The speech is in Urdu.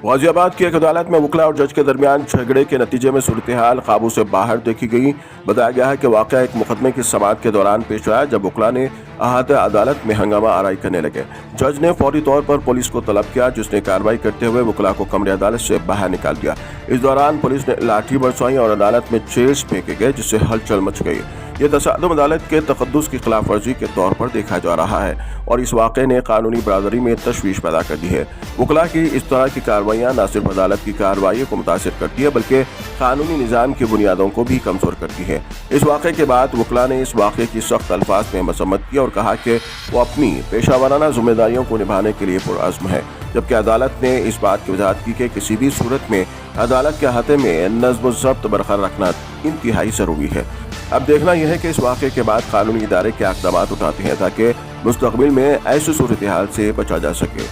غازی آباد کی ایک عدالت میں وکلا اور جج کے درمیان جھگڑے کے نتیجے میں صورتحال قابو سے باہر دیکھی گئی۔ بتایا گیا ہے کہ واقعہ ایک مقدمے کی سماعت کے دوران پیش آیا جب وکلا نے احاطہ عدالت میں ہنگامہ آرائی کرنے لگے۔ جج نے فوری طور پر پولیس کو طلب کیا جس نے کارروائی کرتے ہوئے وکلا کو کمرے عدالت سے باہر نکال دیا۔ اس دوران پولیس نے لاٹھی برسائی اور عدالت میں چیئرز پھینکے گئے جس سے ہلچل مچ گئی۔ یہ تصادم عدالت کے تقدس کی خلاف ورزی کے طور پر دیکھا جا رہا ہے اور اس واقعے نے قانونی برادری میں تشویش پیدا کر دی ہے۔ وکلا کی اس طرح کی کارروائیاں نہ صرف عدالت کی کارروائی کو متاثر کرتی ہے بلکہ قانونی نظام کی بنیادوں کو بھی کمزور کرتی ہے۔ اس واقعے کے بعد وکلا نے اس واقعے کی سخت الفاظ میں مذمت کی اور کہا کہ وہ اپنی پیشہ ورانہ ذمہ داریوں کو نبھانے کے لیے پرعزم ہے، جبکہ عدالت نے اس بات کی وضاحت کی کہ کسی بھی صورت میں عدالت کے احاطے میں نظم و ضبط برقرار رکھنا انتہائی ضروری ہے۔ اب دیکھنا یہ ہے کہ اس واقعے کے بعد قانونی ادارے کیا اقدامات اٹھاتے ہیں تاکہ مستقبل میں ایسی صورتحال سے بچا جا سکے۔